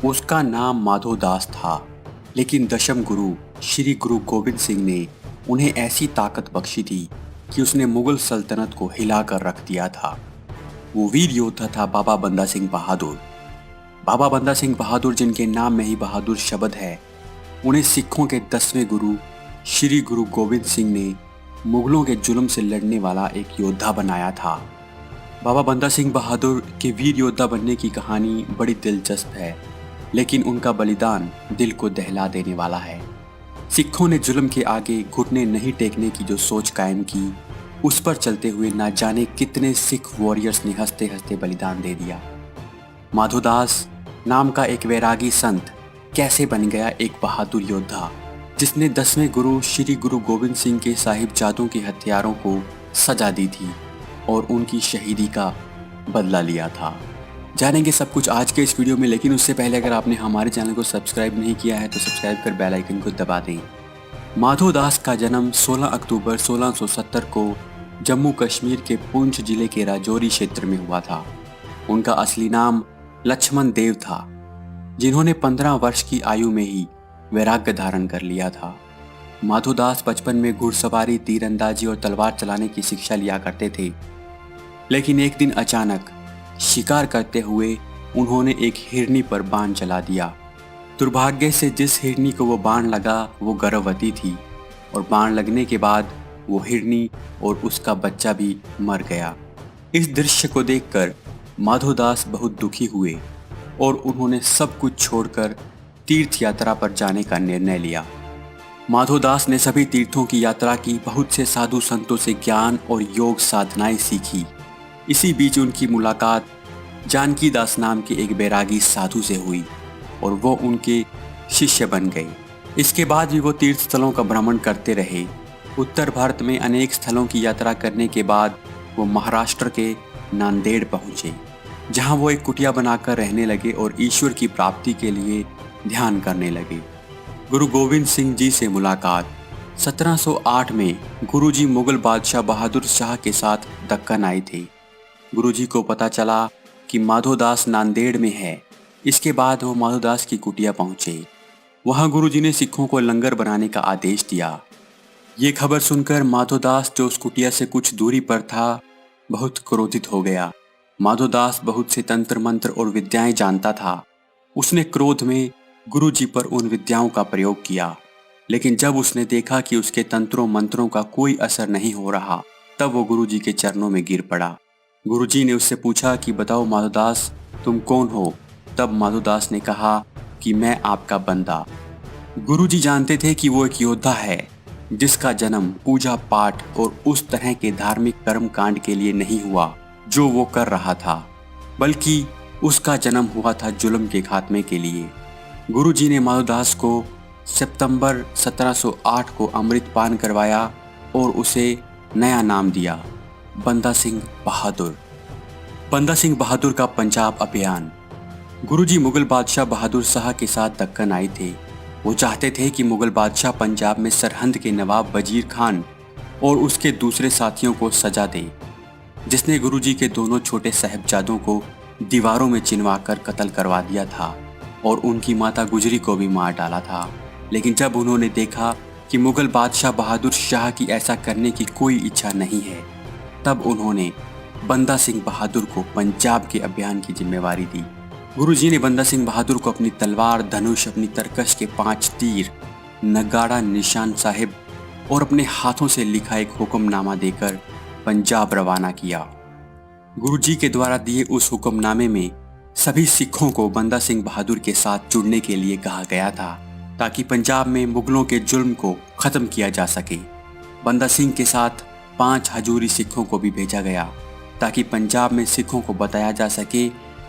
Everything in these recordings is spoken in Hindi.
उसका नाम माधोदास था, लेकिन दशम गुरु श्री गुरु गोविंद सिंह ने उन्हें ऐसी ताकत बख्शी थी कि उसने मुगल सल्तनत को हिलाकर रख दिया था। वो वीर योद्धा था बाबा बंदा सिंह बहादुर। बाबा बंदा सिंह बहादुर, जिनके नाम में ही बहादुर शब्द है, उन्हें सिखों के 10वें गुरु श्री गुरु गोविंद सिंह ने मुगलों के जुल्म से लड़ने वाला एक योद्धा बनाया था। बाबा बंदा सिंह बहादुर के वीर योद्धा बनने की कहानी बड़ी दिलचस्प है, लेकिन उनका बलिदान दिल को दहला देने वाला है। सिखों ने जुल्म के आगे घुटने नहीं टेकने की जो सोच कायम की, उस पर चलते हुए ना जाने कितने सिख वॉरियर्स ने हंसते हंसते बलिदान दे दिया। माधोदास नाम का एक वैरागी संत कैसे बन गया एक बहादुर योद्धा, जिसने 10वें गुरु श्री गुरु गोविंद सिंह के साहिबजादों के हथियारों को सजा दी थी और उनकी शहीदी का बदला लिया था। जानेंगे सब कुछ आज के इस वीडियो में, लेकिन उससे पहले अगर आपने हमारे चैनल को सब्सक्राइब नहीं किया है तो सब्सक्राइब कर बेल आइकन को दबा दें। माधोदास का जन्म 16 अक्टूबर 1670 को जम्मू कश्मीर के पुंछ जिले के राजौरी क्षेत्र में हुआ था। उनका असली नाम लक्ष्मण देव था, जिन्होंने 15 वर्ष की आयु में ही वैराग्य धारण कर लिया था। माधोदास बचपन में घुड़सवारी, तीरंदाजी और तलवार चलाने की शिक्षा लिया करते थे, लेकिन एक दिन अचानक शिकार करते हुए उन्होंने एक हिरनी पर बाण चला दिया। दुर्भाग्य से जिस हिरनी को वो बाण लगा वो गर्भवती थी और बाण लगने के बाद वो हिरनी और उसका बच्चा भी मर गया। इस दृश्य को देखकर माधोदास बहुत दुखी हुए और उन्होंने सब कुछ छोड़कर तीर्थ यात्रा पर जाने का निर्णय लिया। माधोदास ने सभी तीर्थों की यात्रा की, बहुत से साधु संतों से ज्ञान और योग साधनाएं सीखी। इसी बीच उनकी मुलाकात जानकी दास नाम के एक बैरागी साधु से हुई और वो उनके शिष्य बन गए। इसके बाद भी वो तीर्थ स्थलों का भ्रमण करते रहे। उत्तर भारत में अनेक स्थलों की यात्रा करने के बाद वो महाराष्ट्र के नांदेड़ पहुंचे, जहां वो एक कुटिया बनाकर रहने लगे और ईश्वर की प्राप्ति के लिए ध्यान करने लगे। गुरु गोविंद सिंह जी से मुलाकात 1708 में गुरुजी मुगल बादशाह बहादुर शाह के साथ दक्कन आए थे। गुरुजी को पता चला कि माधोदास नांदेड़ में है। इसके बाद वो माधोदास की कुटिया पहुंचे। वहां गुरुजी ने सिखों को लंगर बनाने का आदेश दिया। ये खबर सुनकर माधोदास, जो उस कुटिया से कुछ दूरी पर था, बहुत क्रोधित हो गया। माधोदास बहुत से तंत्र मंत्र और विद्याएं जानता था। उसने क्रोध में गुरुजी पर उन विद्याओं का प्रयोग किया, लेकिन जब उसने देखा कि उसके तंत्रों मंत्रों का कोई असर नहीं हो रहा, तब वो गुरुजी के चरणों में गिर पड़ा। गुरुजी ने उससे पूछा कि बताओ माधोदास, तुम कौन हो? तब माधोदास ने कहा कि मैं आपका बंदा। गुरुजी जानते थे कि वो एक योद्धा है, जिसका जन्म पूजा पाठ और उस तरह के धार्मिक कर्म कांड के लिए नहीं हुआ जो वो कर रहा था, बल्कि उसका जन्म हुआ था जुल्म के खात्मे के लिए। गुरुजी ने माधोदास को सितंबर 1708 को अमृत पान करवाया और उसे नया नाम दिया, बंदा सिंह बहादुर। बंदा सिंह बहादुर का पंजाब अभियान। गुरुजी मुगल बादशाह बहादुर शाह के साथ दक्कन आए थे। वो चाहते थे कि मुगल बादशाह पंजाब में सरहंद के नवाब वजीर खान और उसके दूसरे साथियों को सजा दे, जिसने गुरुजी के दोनों छोटे साहिबजादों को दीवारों में चिनवाकर कत्ल करवा दिया था और उनकी माता गुजरी को भी मार डाला था। लेकिन जब उन्होंने देखा कि मुगल बादशाह बहादुर शाह की ऐसा करने की कोई इच्छा नहीं है, तब उन्होंने बंदा सिंह बहादुर को पंजाब के अभियान की जिम्मेवारी दी। गुरुजी ने बंदा सिंह बहादुर को अपनी तलवार, धनुष, अपनी तरकश के 5 तीर, नगाड़ा, निशान साहिब और अपने हाथों से लिखा एक हुक्मनामा देकर पंजाब रवाना किया। गुरुजी के द्वारा दिए उस हुक्मनामे में सभी सिखों को बंदा सिंह बहादुर के साथ जुड़ने के लिए कहा गया था, ताकि पंजाब में मुगलों के जुल्म को खत्म किया जा सके। बंदा सिंह के साथ 5 हजूरी सिखों को भी भेजा गया, ताकि पंजाब में सिखों को बताया जा सके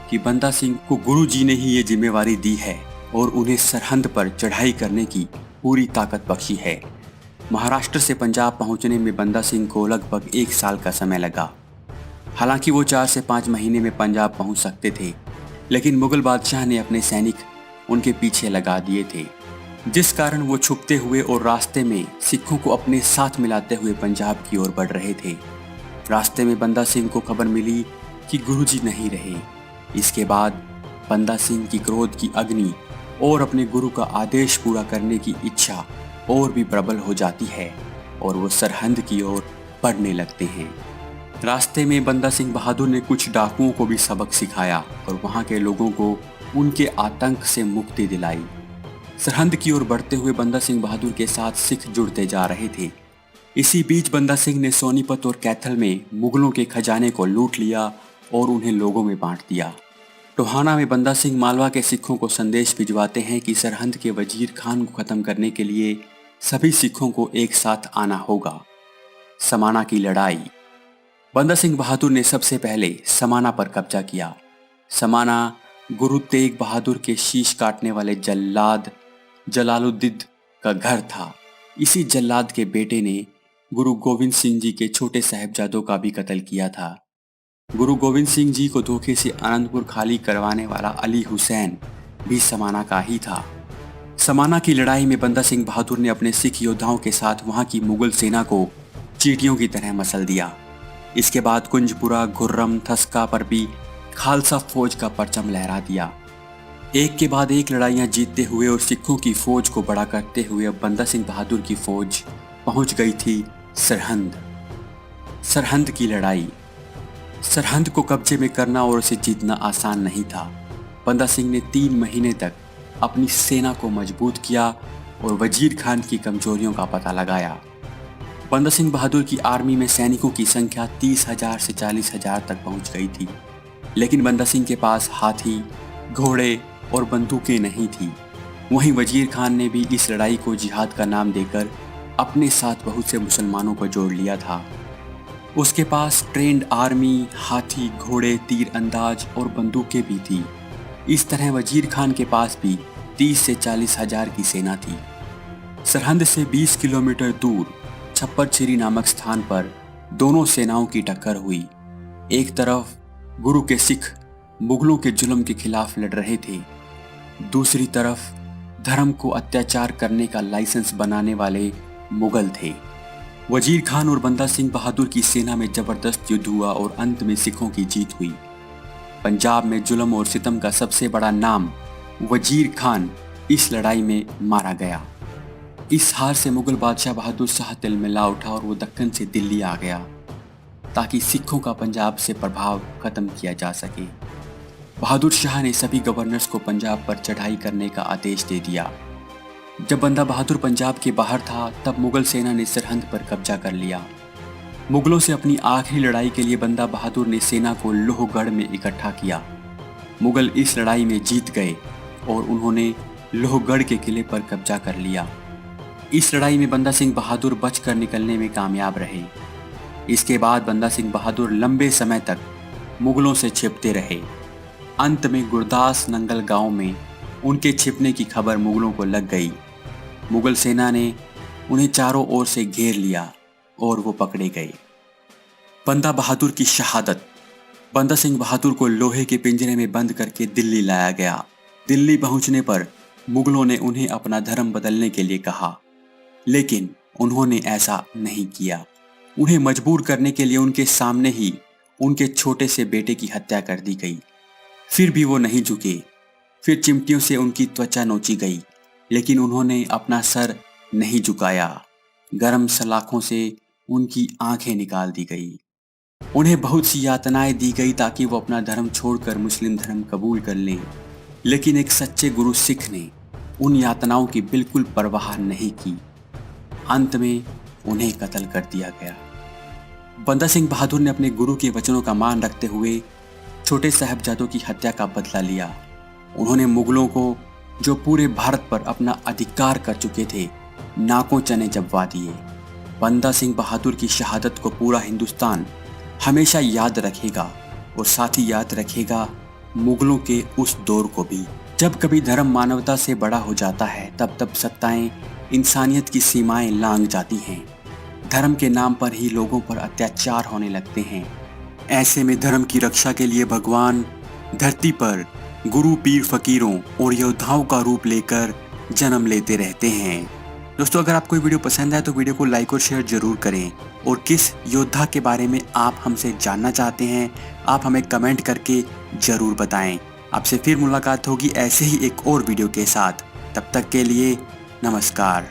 कि बंदा सिंह को गुरुजी ने ही ये जिम्मेवारी दी है और उन्हें सरहंद पर चढ़ाई करने की पूरी ताकत बख्शी है। महाराष्ट्र से पंजाब पहुंचने में बंदा सिंह को लगभग 1 साल का समय लगा। हालांकि वो 4 से 5 महीने में पंजाब पहुंच सकते थे, लेकिन मुगल बादशाह ने अपने सैनिक उनके पीछे लगा दिए थे, जिस कारण वो छुपते हुए और रास्ते में सिखों को अपने साथ मिलाते हुए पंजाब की ओर बढ़ रहे थे। रास्ते में बंदा सिंह को खबर मिली कि गुरुजी नहीं रहे। इसके बाद बंदा सिंह की क्रोध की अग्नि और अपने गुरु का आदेश पूरा करने की इच्छा और भी प्रबल हो जाती है और वो सरहंद की ओर बढ़ने लगते हैं। रास्ते में बंदा सिंह बहादुर ने कुछ डाकुओं को भी सबक सिखाया और वहां के लोगों को उनके आतंक से मुक्ति दिलाई। सरहंद की ओर बढ़ते हुए बंदा सिंह बहादुर के साथ सिख जुड़ते जा रहे थे। इसी बीच बंदा सिंह ने सोनीपत और कैथल में मुगलों के खजाने को लूट लिया और उन्हें लोगों में बांट दिया। टोहाना में बंदा सिंह मालवा के सिखों को संदेश भिजवाते हैं कि सरहंद के वजीर खान को खत्म करने के लिए सभी सिखों को एक साथ आना होगा। समाना की लड़ाई। बंदा सिंह बहादुर ने सबसे पहले समाना पर कब्जा किया। समाना गुरु तेग बहादुर के शीश काटने वाले जल्लाद जलालुद्दीन का घर था। इसी जल्लाद के बेटे ने गुरु गोविंद सिंह जी के छोटे साहिबजादों का भी कत्ल किया था। गुरु गोविंद सिंह जी को धोखे से आनंदपुर खाली करवाने वाला अली हुसैन भी समाना का ही था। समाना की लड़ाई में बंदा सिंह बहादुर ने अपने सिख योद्धाओं के साथ वहां की मुगल सेना को चींटियों की तरह मसल दिया। इसके बाद कुंजपुरा, घुर्रम, थस्का पर भी खालसा फौज का परचम लहरा दिया। एक के बाद एक लड़ाइयां जीतते हुए और सिखों की फौज को बड़ा करते हुए अब बंदा सिंह बहादुर की फौज पहुंच गई थी सरहंद। सरहंद की लड़ाई। सरहंद को कब्जे में करना और उसे जीतना आसान नहीं था। बंदा सिंह ने 3 महीने तक अपनी सेना को मजबूत किया और वजीर खान की कमजोरियों का पता लगाया। बंदा सिंह बहादुर की आर्मी में सैनिकों की संख्या 30,000 से 40,000 तक पहुंच गई थी, लेकिन बंदा सिंह के पास हाथी, घोड़े और बंदूकें नहीं थी। वहीं वजीर खान ने भी इस लड़ाई को जिहाद का नाम देकर अपने साथ बहुत से मुसलमानों को जोड़ लिया था। उसके पास ट्रेंड आर्मी, हाथी, घोड़े, तीर अंदाज और बंदूकें भी थी। इस तरह वजीर खान के पास भी 30 से 40,000 की सेना थी। सरहंद से 20 किलोमीटर दूर छप्पर छिरी नामक स्थान पर दोनों सेनाओं की टक्कर हुई। एक तरफ गुरु के सिख मुगलों के जुल्म के खिलाफ लड़ रहे थे, दूसरी तरफ धर्म को अत्याचार करने का लाइसेंस बनाने वाले मुगल थे। वजीर खान और बंदा सिंह बहादुर की सेना में जबरदस्त युद्ध हुआ और अंत में सिखों की जीत हुई। पंजाब में जुल्म और सितम का सबसे बड़ा नाम वजीर खान इस लड़ाई में मारा गया। इस हार से मुगल बादशाह बहादुर शाह तिलमिला उठा और वो दक्कन से दिल्ली आ गया ताकि सिखों का पंजाब से प्रभाव खत्म किया जा सके। बहादुर शाह ने सभी गवर्नर्स को पंजाब पर चढ़ाई करने का आदेश दे दिया। जब बंदा बहादुर पंजाब के बाहर था तब मुगल सेना ने सरहंद पर कब्जा कर लिया। मुगलों से अपनी आखिरी लड़ाई के लिए बंदा बहादुर ने सेना को लोहगढ़ में इकट्ठा किया। मुगल इस लड़ाई में जीत गए और उन्होंने लोहगढ़ के किले पर कब्जा कर लिया। इस लड़ाई में बंदा सिंह बहादुर बचकर निकलने में कामयाब रहे। इसके बाद बंदा सिंह बहादुर लंबे समय तक मुगलों से छिपते रहे। अंत में गुरदास नंगल गांव में उनके छिपने की खबर मुगलों को लग गई। मुगल सेना ने उन्हें चारों ओर से घेर लिया और वो पकड़े गए। बंदा बहादुर की शहादत। बंदा सिंह बहादुर को लोहे के पिंजरे में बंद करके दिल्ली लाया गया। दिल्ली पहुंचने पर मुगलों ने उन्हें अपना धर्म बदलने के लिए कहा, लेकिन उन्होंने ऐसा नहीं किया। उन्हें मजबूर करने के लिए उनके सामने ही उनके छोटे से बेटे की हत्या कर दी गई। फिर भी वो नहीं झुके। फिर चिमटियों से उनकी त्वचा नोची गई, लेकिन उन्होंने अपना सर नहीं झुकाया। गर्म सलाखों से उनकी आंखें निकाल दी गई। उन्हें बहुत सी यातनाएं दी गई ताकि वो अपना धर्म छोड़कर मुस्लिम धर्म कबूल कर लें, लेकिन एक सच्चे गुरु सिख ने उन यातनाओं की बिल्कुल परवाह नहीं की। अंत में उन्हें कत्ल कर दिया गया। बंदा सिंह बहादुर ने अपने गुरु के वचनों का मान रखते हुए छोटे साहिबजादों की हत्या का बदला लिया। उन्होंने मुगलों को, जो पूरे भारत पर अपना अधिकार कर चुके थे, नाकों चने जबवा दिए। बंदा सिंह बहादुर की शहादत को पूरा हिंदुस्तान हमेशा याद रखेगा और साथ ही याद रखेगा मुगलों के उस दौर को भी। जब कभी धर्म मानवता से बड़ा हो जाता है तब तब सत्ताएं इंसानियत की सीमाएं लांघ जाती हैं। धर्म के नाम पर ही लोगों पर अत्याचार होने लगते हैं। ऐसे में धर्म की रक्षा के लिए भगवान धरती पर गुरु, पीर, फकीरों और योद्धाओं का रूप लेकर जन्म लेते रहते हैं। दोस्तों, अगर आपको ये वीडियो पसंद आए तो वीडियो को लाइक और शेयर जरूर करें और किस योद्धा के बारे में आप हमसे जानना चाहते हैं आप हमें कमेंट करके जरूर बताएं। आपसे फिर मुलाकात होगी ऐसे ही एक और वीडियो के साथ। तब तक के लिए नमस्कार।